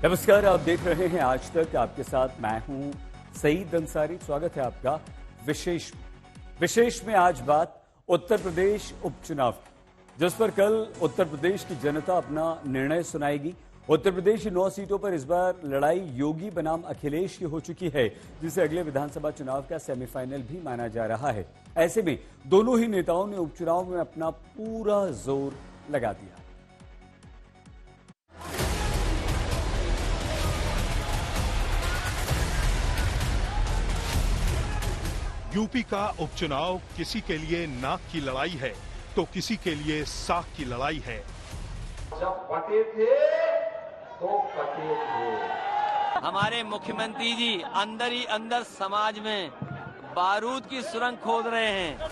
नमस्कार, आप देख रहे हैं आज तक। आपके साथ मैं हूं सईद अंसारी। स्वागत है आपका विशेष में। आज बात उत्तर प्रदेश उपचुनाव की, जिस पर कल उत्तर प्रदेश की जनता अपना निर्णय सुनाएगी। उत्तर प्रदेश की 9 सीटों पर इस बार लड़ाई योगी बनाम अखिलेश की हो चुकी है, जिसे अगले विधानसभा चुनाव का सेमीफाइनल भी माना जा रहा है। ऐसे में दोनों ही नेताओं ने उपचुनाव में अपना पूरा जोर लगा दिया। यूपी का उपचुनाव किसी के लिए नाक की लड़ाई है तो किसी के लिए साख की लड़ाई है। जब बटे थे तो कटे थे। हमारे मुख्यमंत्री जी अंदर ही अंदर समाज में बारूद की सुरंग खोद रहे हैं।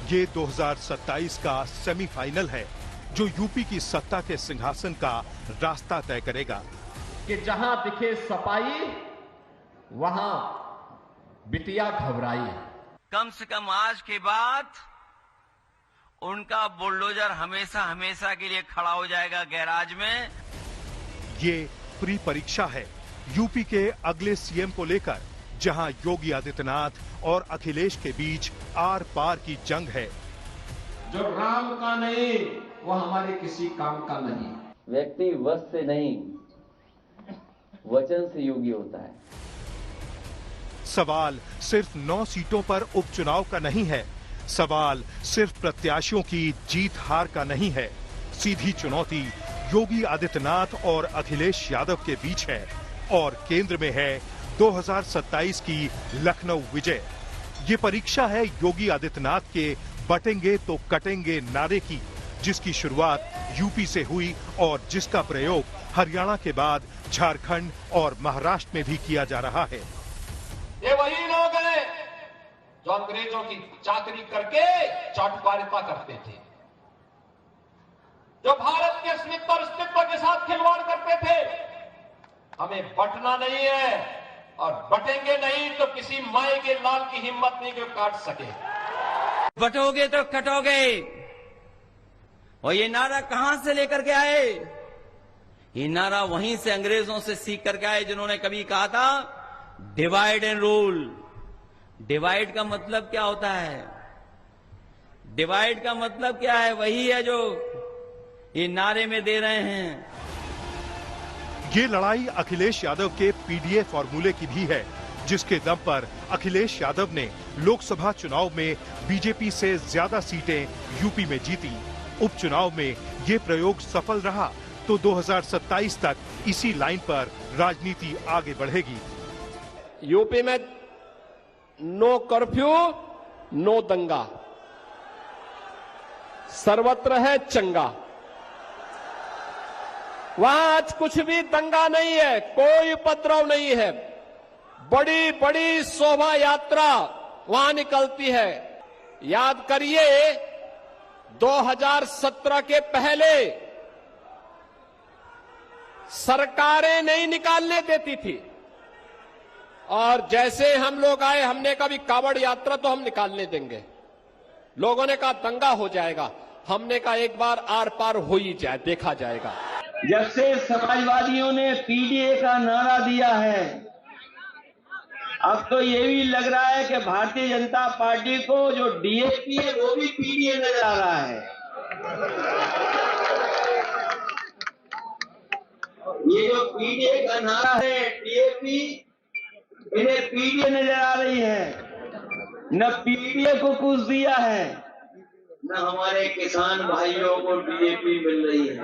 ये 2027 का सेमीफाइनल है जो यूपी की सत्ता के सिंहासन का रास्ता तय करेगा। कि जहां दिखे सपाई वहां बिटिया घबराई। कम से कम आज के बाद उनका बुलडोजर हमेशा हमेशा के लिए खड़ा हो जाएगा गैराज में। ये प्री परीक्षा है यूपी के अगले सीएम को लेकर, जहां योगी आदित्यनाथ और अखिलेश के बीच आर पार की जंग है। जो राम का नहीं वो हमारे किसी काम का नहीं। व्यक्ति वश से नहीं वचन से योगी होता है। सवाल सिर्फ 9 सीटों पर उपचुनाव का नहीं है। सवाल सिर्फ प्रत्याशियों की जीत हार का नहीं है। सीधी चुनौती योगी आदित्यनाथ और अखिलेश यादव के बीच है और केंद्र में है 2027 की लखनऊ विजय। ये परीक्षा है योगी आदित्यनाथ के बटेंगे तो कटेंगे नारे की, जिसकी शुरुआत यूपी से हुई और जिसका प्रयोग हरियाणा के बाद झारखंड और महाराष्ट्र में भी किया जा रहा है। ये वही लोग हैं जो अंग्रेजों की चाकरी करके चाटुकारिता करते थे, जो भारत के अस्तित्व के साथ खिलवाड़ करते थे। हमें बटना नहीं है और बटेंगे नहीं तो किसी माए के लाल की हिम्मत नहीं कि काट सके। बटोगे तो कटोगे। और ये नारा कहां से लेकर के आए? ये नारा वहीं से अंग्रेजों से सीख करके आए, जिन्होंने कभी कहा था डिवाइड एंड रूल। डिवाइड का मतलब क्या होता है? डिवाइड का मतलब क्या है? वही है जो ये नारे में दे रहे हैं। ये लड़ाई अखिलेश यादव के पीडीए फॉर्मूले की भी है, जिसके दम पर अखिलेश यादव ने लोकसभा चुनाव में बीजेपी से ज्यादा सीटें यूपी में जीती। उपचुनाव में ये प्रयोग सफल रहा तो 2027 तक इसी लाइन पर राजनीति आगे बढ़ेगी। यूपी में नो कर्फ्यू, नो दंगा, सर्वत्र है चंगा। वहां आज कुछ भी दंगा नहीं है, कोई उपद्रव नहीं है। बड़ी बड़ी शोभा यात्रा वहां निकलती है। याद करिए 2017 के पहले सरकारें नहीं निकालने देती थी, और जैसे हम लोग आए हमने कहा भी कावड़ यात्रा तो हम निकालने देंगे। लोगों ने कहा दंगा हो जाएगा। हमने कहा एक बार आर पार हो ही जाए, देखा जाएगा। जब से समाजवादियों ने पीडीए का नारा दिया है, अब तो ये भी लग रहा है कि भारतीय जनता पार्टी को जो डीएपी है वो भी पीडीए नजर आ रहा है। ये जो पीडीए का नारा है, डीएपी, इन्हें पीडीए नजर आ रही है। न पीडीए को कुछ दिया है, न हमारे किसान भाइयों को डीएपी मिल रही है।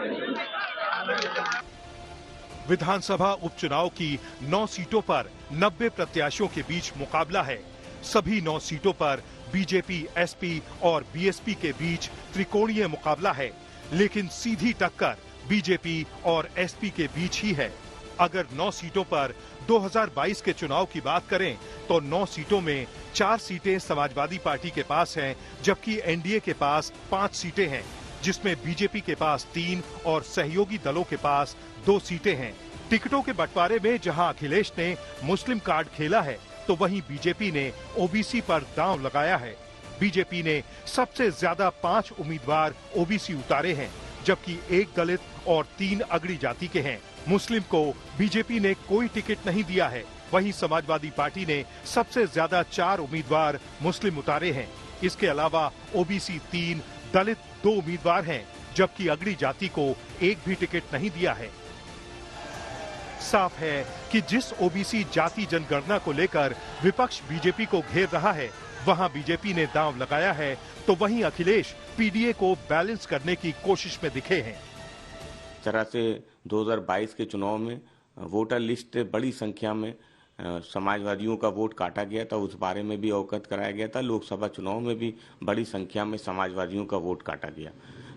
विधानसभा उपचुनाव की 9 सीटों पर 90 प्रत्याशियों के बीच मुकाबला है। सभी 9 सीटों पर बीजेपी, एसपी और बीएसपी के बीच त्रिकोणीय मुकाबला है, लेकिन सीधी टक्कर बीजेपी और एसपी के बीच ही है। अगर 9 सीटों पर 2022 के चुनाव की बात करें तो 9 सीटों में 4 सीटें समाजवादी पार्टी के पास हैं, जबकि एनडीए के पास 5 सीटें हैं, जिसमें बीजेपी के पास 3 और सहयोगी दलों के पास 2 सीटें हैं। टिकटों के बंटवारे में जहां अखिलेश ने मुस्लिम कार्ड खेला है, तो वहीं बीजेपी ने ओबीसी पर दांव लगाया है। बीजेपी ने सबसे ज्यादा 5 उम्मीदवार ओबीसी उतारे हैं, जबकि 1 दलित और 3 अगड़ी जाति के हैं। मुस्लिम को बीजेपी ने कोई टिकट नहीं दिया है। वहीं समाजवादी पार्टी ने सबसे ज्यादा 4 उम्मीदवार मुस्लिम उतारे हैं। इसके अलावा ओबीसी 3, दलित 2 उम्मीदवार हैं, जबकि अगड़ी जाति को एक भी टिकट नहीं दिया है। साफ है कि जिस ओबीसी जाति जनगणना को लेकर विपक्ष बीजेपी को घेर रहा है, वहां बीजेपी ने दांव लगाया है, तो वहीं अखिलेश पीडीए को बैलेंस करने की कोशिश में दिखे हैं। तरह से 2022 के चुनाव में वोटर लिस्ट बड़ी संख्या में समाजवादियों का वोट काटा गया था, उस बारे में भी अवगत कराया गया था। लोकसभा चुनाव में भी बड़ी संख्या में समाजवादियों का वोट काटा गया।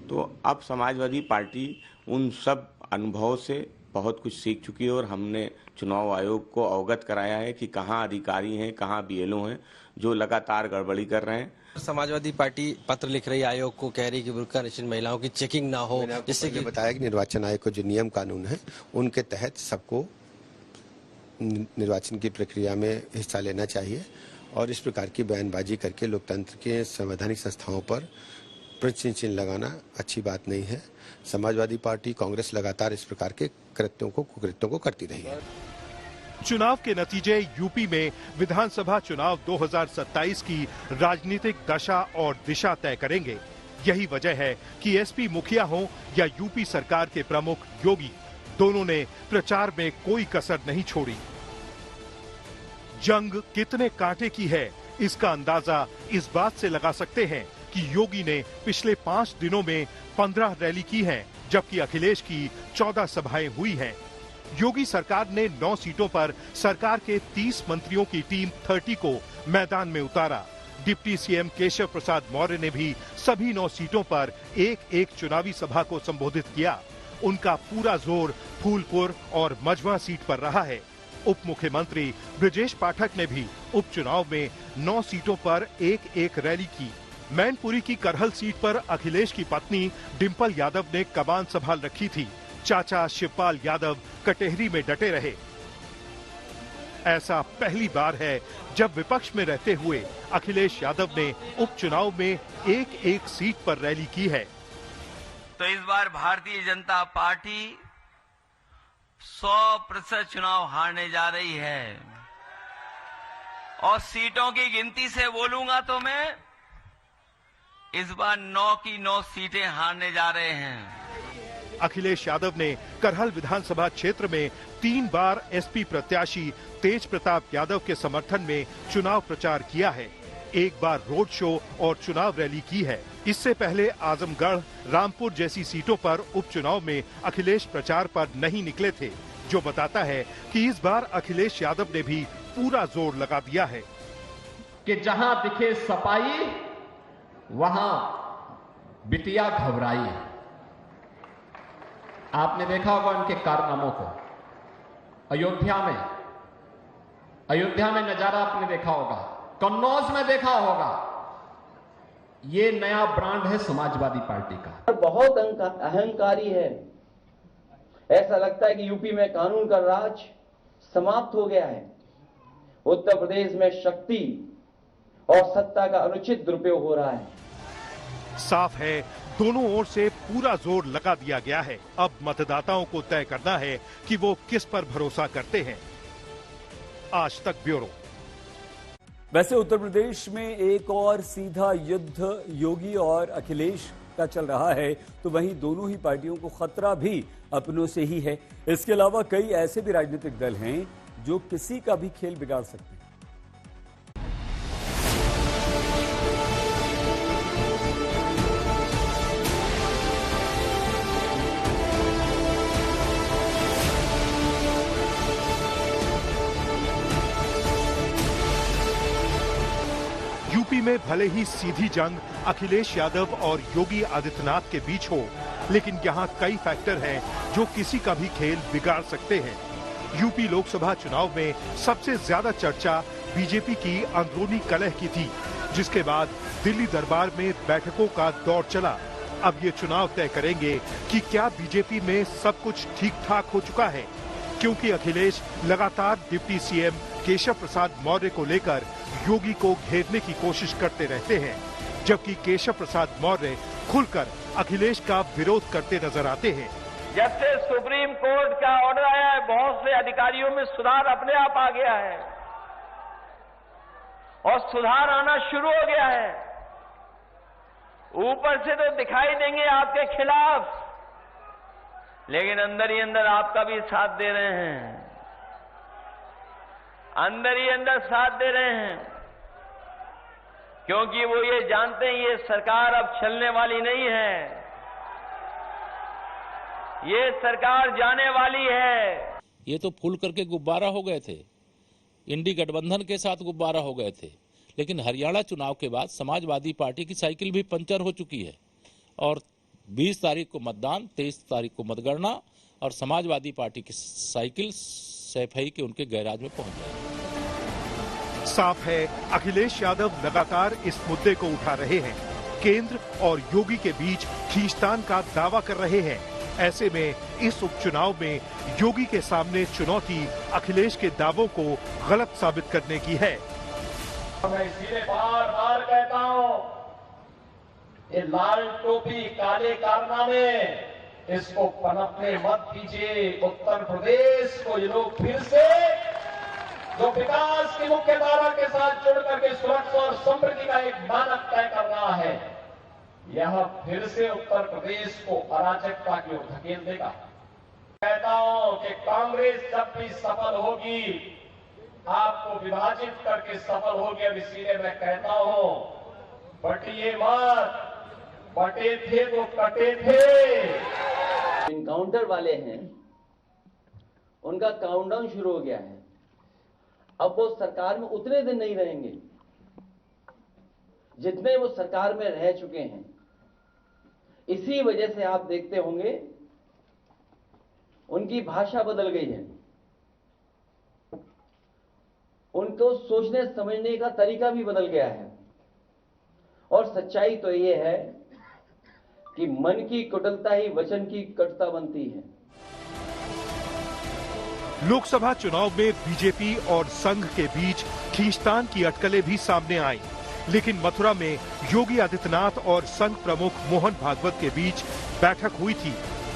तो अब समाजवादी पार्टी उन सब अनुभवों से बहुत कुछ सीख चुकी है और हमने चुनाव आयोग को अवगत कराया है कि कहाँ अधिकारी हैं, कहाँ बीएलओ हैं जो लगातार गड़बड़ी कर रहे हैं। समाजवादी पार्टी पत्र लिख रही महिलाओं को, कह रही कि बुर्का नशीन महिलाओं की चेकिंग ना हो, जिससे कि बताया कि निर्वाचन आयोग को जो नियम कानून है उनके तहत सबको निर्वाचन की प्रक्रिया में हिस्सा लेना चाहिए और इस प्रकार की बयानबाजी करके लोकतंत्र के संवैधानिक संस्थाओं पर प्रश्न चिन्ह लगाना अच्छी बात नहीं है। समाजवादी पार्टी, कांग्रेस लगातार इस प्रकार के कुकृत्यों को करती रही है। चुनाव के नतीजे यूपी में विधानसभा चुनाव 2027 की राजनीतिक दशा और दिशा तय करेंगे। यही वजह है कि एसपी मुखिया हो या यूपी सरकार के प्रमुख योगी, दोनों ने प्रचार में कोई कसर नहीं छोड़ी। जंग कितने कांटे की है, इसका अंदाजा इस बात से लगा सकते हैं कि योगी ने पिछले 5 दिनों में 15 रैली की हैं, जबकि अखिलेश की 14 सभाएं हुई हैं। योगी सरकार ने 9 सीटों पर सरकार के 30 मंत्रियों की टीम 30 को मैदान में उतारा। डिप्टी सीएम केशव प्रसाद मौर्य ने भी सभी 9 सीटों पर एक चुनावी सभा को संबोधित किया। उनका पूरा जोर फूलपुर और मझवा सीट पर रहा है। उप मुख्यमंत्री ब्रजेश पाठक ने भी उपचुनाव में 9 सीटों पर एक रैली की। मैनपुरी की करहल सीट पर अखिलेश की पत्नी डिंपल यादव ने कमान संभाल रखी थी। चाचा शिवपाल यादव कटेहरी में डटे रहे। ऐसा पहली बार है जब विपक्ष में रहते हुए अखिलेश यादव ने उपचुनाव में एक सीट पर रैली की है। तो इस बार भारतीय जनता पार्टी 100% चुनाव हारने जा रही है और सीटों की गिनती से बोलूंगा तो मैं इस बार 9 की 9 सीटें हारने जा रहे हैं। अखिलेश यादव ने करहल विधानसभा क्षेत्र में 3 बार एसपी प्रत्याशी तेज प्रताप यादव के समर्थन में चुनाव प्रचार किया है। एक बार रोड शो और चुनाव रैली की है। इससे पहले आजमगढ़, रामपुर जैसी सीटों पर उपचुनाव में अखिलेश प्रचार पर नहीं निकले थे, जो बताता है कि इस बार अखिलेश यादव ने भी पूरा जोर लगा दिया है कि जहां दिखे सपाई वहां बिटिया घबराई। आपने देखा होगा उनके कारनामों को। अयोध्या में नजारा आपने देखा होगा, कन्नौज में देखा होगा। ये नया ब्रांड है समाजवादी पार्टी का। बहुत अहंकारी है। ऐसा लगता है कि यूपी में कानून का राज समाप्त हो गया है। उत्तर प्रदेश में शक्ति और सत्ता का अनुचित दुरुपयोग हो रहा है। साफ है, दोनों ओर से पूरा जोर लगा दिया गया है। अब मतदाताओं को तय करना है कि वो किस पर भरोसा करते हैं। आज तक ब्यूरो। वैसे उत्तर प्रदेश में एक और सीधा युद्ध योगी और अखिलेश का चल रहा है, तो वहीं दोनों ही पार्टियों को खतरा भी अपनों से ही है। इसके अलावा कई ऐसे भी राजनीतिक दल हैं जो किसी का भी खेल बिगाड़ सकते हैं। यूपी में भले ही सीधी जंग अखिलेश यादव और योगी आदित्यनाथ के बीच हो, लेकिन यहाँ कई फैक्टर हैं जो किसी का भी खेल बिगाड़ सकते हैं। यूपी लोकसभा चुनाव में सबसे ज्यादा चर्चा बीजेपी की अंदरूनी कलह की थी, जिसके बाद दिल्ली दरबार में बैठकों का दौर चला। अब ये चुनाव तय करेंगे कि क्या बीजेपी में सब कुछ ठीक ठाक हो चुका है, क्योंकि अखिलेश लगातार डिप्टी सीएम केशव प्रसाद मौर्य को लेकर योगी को घेरने की कोशिश करते रहते हैं, जबकि केशव प्रसाद मौर्य खुलकर अखिलेश का विरोध करते नजर आते हैं। जब से सुप्रीम कोर्ट का ऑर्डर आया है, बहुत से अधिकारियों में सुधार अपने आप आ गया है और सुधार आना शुरू हो गया है। ऊपर से तो दिखाई देंगे आपके खिलाफ, लेकिन अंदर ही अंदर आपका भी साथ दे रहे हैं, अंदर ही अंदर साथ दे रहे हैं, क्योंकि वो ये जानते हैं ये सरकार अब चलने वाली नहीं है, ये सरकार जाने वाली है। ये तो फूल करके गुब्बारा हो गए थे, इंडी गठबंधन के साथ गुब्बारा हो गए थे, लेकिन हरियाणा चुनाव के बाद समाजवादी पार्टी की साइकिल भी पंचर हो चुकी है और 20 तारीख को मतदान, 23 तारीख को मतगणना और समाजवादी पार्टी की साइकिल सैफई के उनके गैराज में पहुंच जाएगी। साफ है, अखिलेश यादव लगातार इस मुद्दे को उठा रहे हैं, केंद्र और योगी के बीच खींचतान का दावा कर रहे हैं। ऐसे में इस उपचुनाव में योगी के सामने चुनौती अखिलेश के दावों को गलत साबित करने की है। मैं इसीलिए बार बार कहता हूं, ये लाल टोपी काले कारनामे इसको पनपने मत दीजिए। उत्तर प्रदेश को ये लोग फिर से जो विकास की मुख्य धारा के साथ जुड़ करके सुरक्षा और समृद्धि का एक मानक तय कर रहा है, यह फिर से उत्तर प्रदेश को अराजकता की ओर धकेल देगा। कहता हूं कि कांग्रेस जब भी सफल होगी आपको विभाजित करके सफल होगी। अब इसीलिए मैं कहता हूं, बटिए मत, बटे थे तो कटे थे। इनकाउंटर वाले हैं, उनका काउंटडाउन शुरू हो गया है। अब वो सरकार में उतने दिन नहीं रहेंगे जितने वो सरकार में रह चुके हैं। इसी वजह से आप देखते होंगे उनकी भाषा बदल गई है, उनको सोचने समझने का तरीका भी बदल गया है। और सच्चाई तो ये है कि मन की कुटिलता ही वचन की कटुता बनती है। लोकसभा चुनाव में बीजेपी और संघ के बीच खींचतान की अटकलें भी सामने आई, लेकिन मथुरा में योगी आदित्यनाथ और संघ प्रमुख मोहन भागवत के बीच बैठक हुई थी।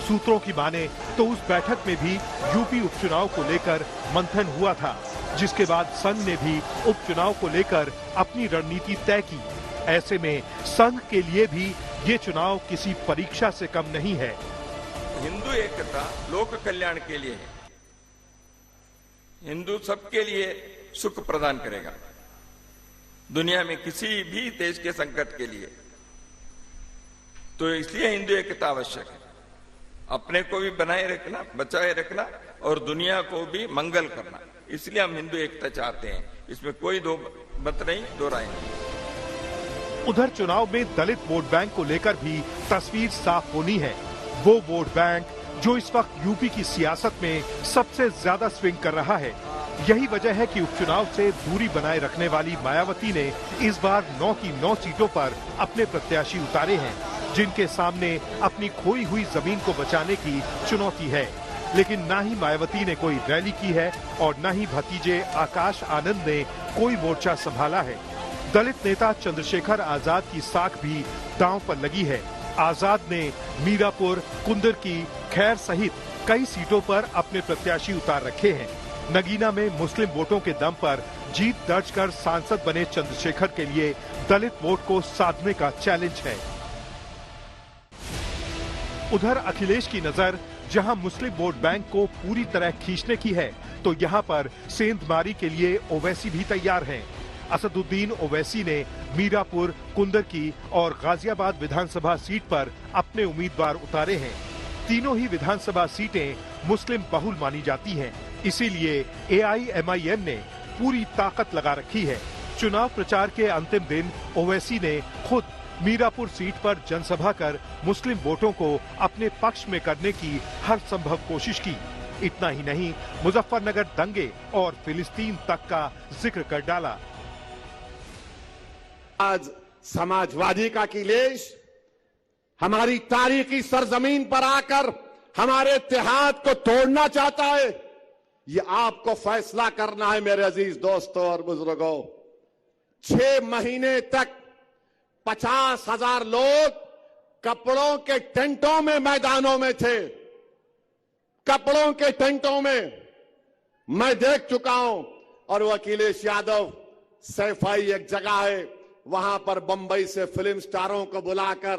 सूत्रों की माने तो उस बैठक में भी यूपी उपचुनाव को लेकर मंथन हुआ था, जिसके बाद संघ ने भी उपचुनाव को लेकर अपनी रणनीति तय की। ऐसे में संघ के लिए भी ये चुनाव किसी परीक्षा से कम नहीं है। हिंदू एकता लोक कल्याण के लिए है, हिंदू सबके लिए सुख प्रदान करेगा, दुनिया में किसी भी देश के संकट के लिए। तो इसलिए हिंदू एकता आवश्यक है, अपने को भी बनाए रखना, बचाए रखना और दुनिया को भी मंगल करना। इसलिए हम हिंदू एकता चाहते हैं, इसमें कोई दो मत नहीं, दो राय नहीं। उधर चुनाव में दलित वोट बैंक को लेकर भी तस्वीर साफ होनी है। वो वोट बैंक जो इस वक्त यूपी की सियासत में सबसे ज्यादा स्विंग कर रहा है। यही वजह है कि उपचुनाव से दूरी बनाए रखने वाली मायावती ने इस बार 9 की 9 सीटों पर अपने प्रत्याशी उतारे हैं, जिनके सामने अपनी खोई हुई जमीन को बचाने की चुनौती है। लेकिन ना ही मायावती ने कोई रैली की है और न ही भतीजे आकाश आनंद ने कोई मोर्चा संभाला है। दलित नेता चंद्रशेखर आजाद की साख भी दांव पर लगी है। आजाद ने मीरापुर, कुंदरकी, खैर सहित कई सीटों पर अपने प्रत्याशी उतार रखे हैं। नगीना में मुस्लिम वोटों के दम पर जीत दर्ज कर सांसद बने चंद्रशेखर के लिए दलित वोट को साधने का चैलेंज है। उधर अखिलेश की नजर जहां मुस्लिम वोट बैंक को पूरी तरह खींचने की है, तो यहां पर सेंधमारी के लिए ओवैसी भी तैयार हैं। असदुद्दीन ओवैसी ने मीरापुर, कुंदरकी और गाजियाबाद विधानसभा सीट पर अपने उम्मीदवार उतारे हैं। तीनों ही विधानसभा सीटें मुस्लिम बहुल मानी जाती हैं, इसीलिए AIMIM ने पूरी ताकत लगा रखी है। चुनाव प्रचार के अंतिम दिन ओवैसी ने खुद मीरापुर सीट पर जनसभा कर मुस्लिम वोटों को अपने पक्ष में करने की हर संभव कोशिश की। इतना ही नहीं, मुजफ्फरनगर दंगे और फिलिस्तीन तक का जिक्र कर डाला। आज समाजवादी का अखिलेश हमारी तारीखी सरजमीन पर आकर हमारे इत्तेहाद को तोड़ना चाहता है। ये आपको फैसला करना है मेरे अजीज दोस्तों और बुजुर्गों। 6 महीने तक 50,000 लोग कपड़ों के टेंटों में मैदानों में थे। कपड़ों के टेंटों में मैं देख चुका हूं। और वो अखिलेश यादव सैफाई एक जगह है, वहां पर बंबई से फिल्म स्टारों को बुलाकर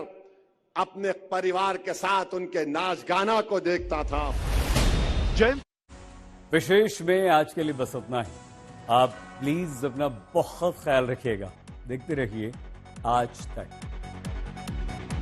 अपने परिवार के साथ उनके नाच गाना को देखता था। विशेष में आज के लिए बस उतना ही। आप प्लीज अपना बहुत ख्याल रखिएगा। देखते रहिए आज तक।